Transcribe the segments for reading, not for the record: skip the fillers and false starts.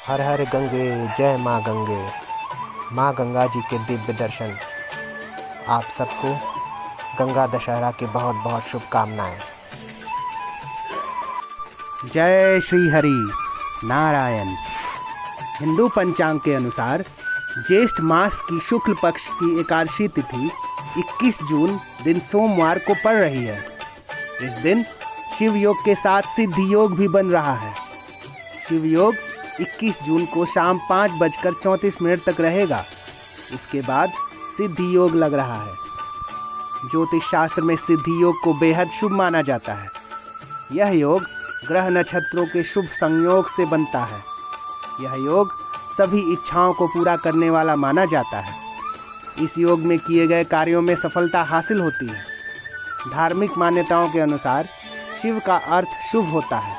हर हर गंगे जय माँ गंगा जी के दिव्य दर्शन। आप सबको गंगा दशहरा की बहुत बहुत शुभकामनाएं। जय श्री हरि नारायण। हिंदू पंचांग के अनुसार ज्येष्ठ मास की शुक्ल पक्ष की एकादशी तिथि 21 जून दिन सोमवार को पड़ रही है। इस दिन शिव योग के साथ सिद्धि योग भी बन रहा है। शिव योग 21 जून को शाम 5:34 तक रहेगा। इसके बाद सिद्धि योग लग रहा है। ज्योतिष शास्त्र में सिद्धि योग को बेहद शुभ माना जाता है। यह योग ग्रह नक्षत्रों के शुभ संयोग से बनता है। यह योग सभी इच्छाओं को पूरा करने वाला माना जाता है। इस योग में किए गए कार्यों में सफलता हासिल होती है। धार्मिक मान्यताओं के अनुसार शिव का अर्थ शुभ होता है।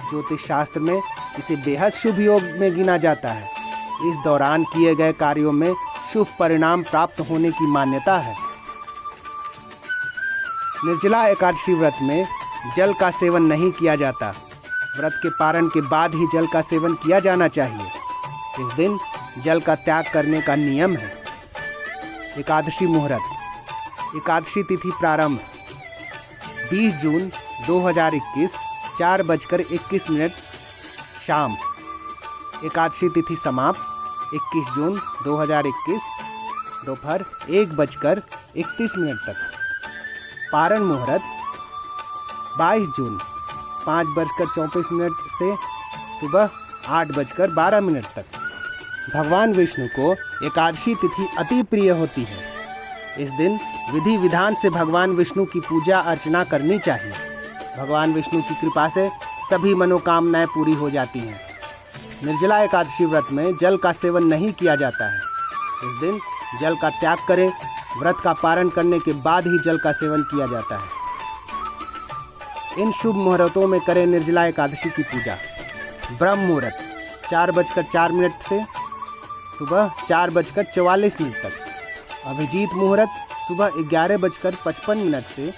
ज्योतिष शास्त्र में इसे बेहद शुभ योग में गिना जाता है। इस दौरान किए गए कार्यों में शुभ परिणाम प्राप्त होने की मान्यता है। निर्जला एकादशी व्रत में जल का सेवन नहीं किया जाता। व्रत के पारण के बाद ही जल का सेवन किया जाना चाहिए। इस दिन जल का त्याग करने का नियम है। एकादशी मुहूर्त। एकादशी तिथि प्रारंभ 20 जून 2021 4:21 शाम। एकादशी तिथि समाप्त 21 जून 2021 दोपहर 1:31 तक। पारण मुहूर्त 22 जून 5:34 से सुबह 8:12 तक। भगवान विष्णु को एकादशी तिथि अति प्रिय होती है। इस दिन विधि विधान से भगवान विष्णु की पूजा अर्चना करनी चाहिए। भगवान विष्णु की कृपा से सभी मनोकामनाएं पूरी हो जाती हैं। निर्जला एकादशी व्रत में जल का सेवन नहीं किया जाता है। इस दिन जल का त्याग करें। व्रत का पारण करने के बाद ही जल का सेवन किया जाता है। इन शुभ मुहूर्तों में करें निर्जला एकादशी की पूजा। ब्रह्म मुहूर्त 4:04 से सुबह 4:44 तक। अभिजीत मुहूर्त सुबह 11:55 से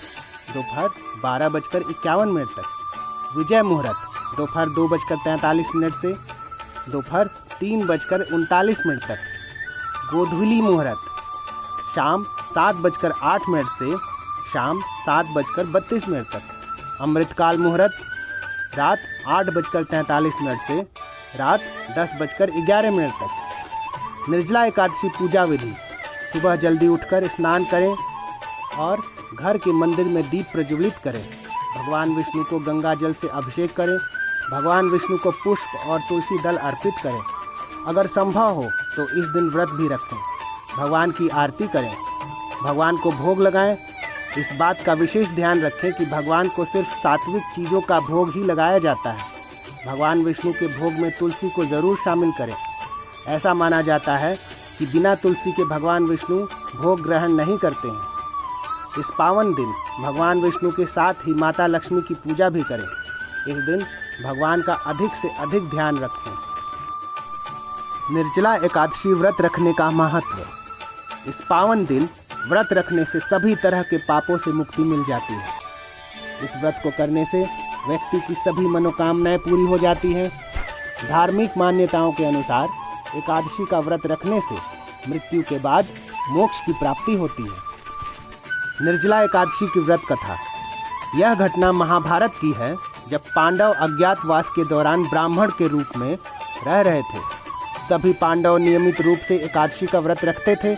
दोपहर 12:51 तक। विजय मुहूर्त दोपहर 2:43 से दोपहर 3:39 तक। गोधूली मुहूर्त शाम 7:08 से शाम 7:32 तक। अमृतकाल मुहूर्त रात 8:43 से रात 10:11 तक। निर्जला एकादशी पूजा विधि। सुबह जल्दी उठकर स्नान करें और घर के मंदिर में दीप प्रज्वलित करें। भगवान विष्णु को गंगा जल से अभिषेक करें। भगवान विष्णु को पुष्प और तुलसी दल अर्पित करें। अगर संभव हो तो इस दिन व्रत भी रखें। भगवान की आरती करें। भगवान को भोग लगाएं। इस बात का विशेष ध्यान रखें कि भगवान को सिर्फ सात्विक चीज़ों का भोग ही लगाया जाता है। भगवान विष्णु के भोग में तुलसी को ज़रूर शामिल करें। ऐसा माना जाता है कि बिना तुलसी के भगवान विष्णु भोग ग्रहण नहीं करते हैं। इस पावन दिन भगवान विष्णु के साथ ही माता लक्ष्मी की पूजा भी करें। इस दिन भगवान का अधिक से अधिक ध्यान रखें। निर्जला एकादशी व्रत रखने का महत्व। इस पावन दिन व्रत रखने से सभी तरह के पापों से मुक्ति मिल जाती है। इस व्रत को करने से व्यक्ति की सभी मनोकामनाएं पूरी हो जाती हैं। धार्मिक मान्यताओं के अनुसार एकादशी का व्रत रखने से मृत्यु के बाद मोक्ष की प्राप्ति होती है। निर्जला एकादशी की व्रत कथा। यह घटना महाभारत की है, जब पांडव अज्ञातवास के दौरान ब्राह्मण के रूप में रह रहे थे। सभी पांडव नियमित रूप से एकादशी का व्रत रखते थे,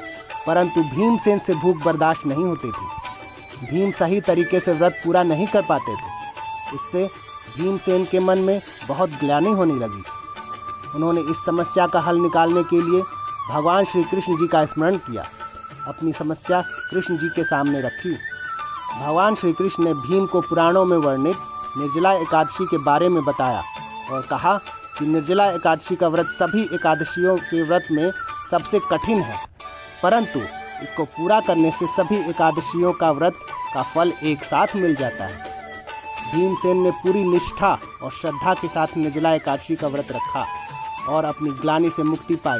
परंतु भीमसेन से भूख बर्दाश्त नहीं होती थी। भीम सही तरीके से व्रत पूरा नहीं कर पाते थे। इससे भीमसेन के मन में बहुत ग्लानि होने लगी। उन्होंने इस समस्या का हल निकालने के लिए भगवान श्री कृष्ण जी का स्मरण किया। अपनी समस्या कृष्ण जी के सामने रखी। भगवान श्री कृष्ण ने भीम को पुराणों में वर्णित निर्जला एकादशी के बारे में बताया और कहा कि निर्जला एकादशी का व्रत सभी एकादशियों के व्रत में सबसे कठिन है, परंतु इसको पूरा करने से सभी एकादशियों का व्रत का फल एक साथ मिल जाता है। भीमसेन ने पूरी निष्ठा और श्रद्धा के साथ निर्जला एकादशी का व्रत रखा और अपनी ग्लानि से मुक्ति पाई।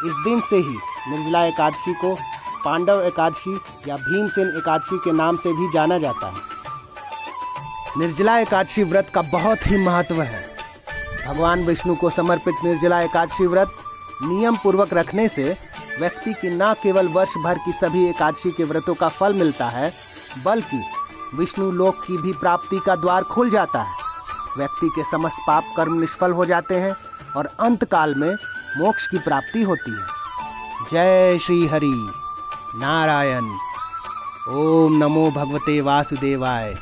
इस दिन से ही निर्जला एकादशी को पांडव एकादशी या भीमसेन एकादशी के नाम से भी जाना जाता है। निर्जला एकादशी व्रत का बहुत ही महत्व है। भगवान विष्णु को समर्पित निर्जला एकादशी व्रत नियम पूर्वक रखने से व्यक्ति की न केवल वर्ष भर की सभी एकादशी के व्रतों का फल मिलता है, बल्कि विष्णु लोक की भी प्राप्ति का द्वार खुल जाता है। व्यक्ति के समस्त पाप कर्म निष्फल हो जाते हैं और अंत काल में मोक्ष की प्राप्ति होती है। जय श्री हरि नारायण। ओम नमो भगवते वासुदेवाय।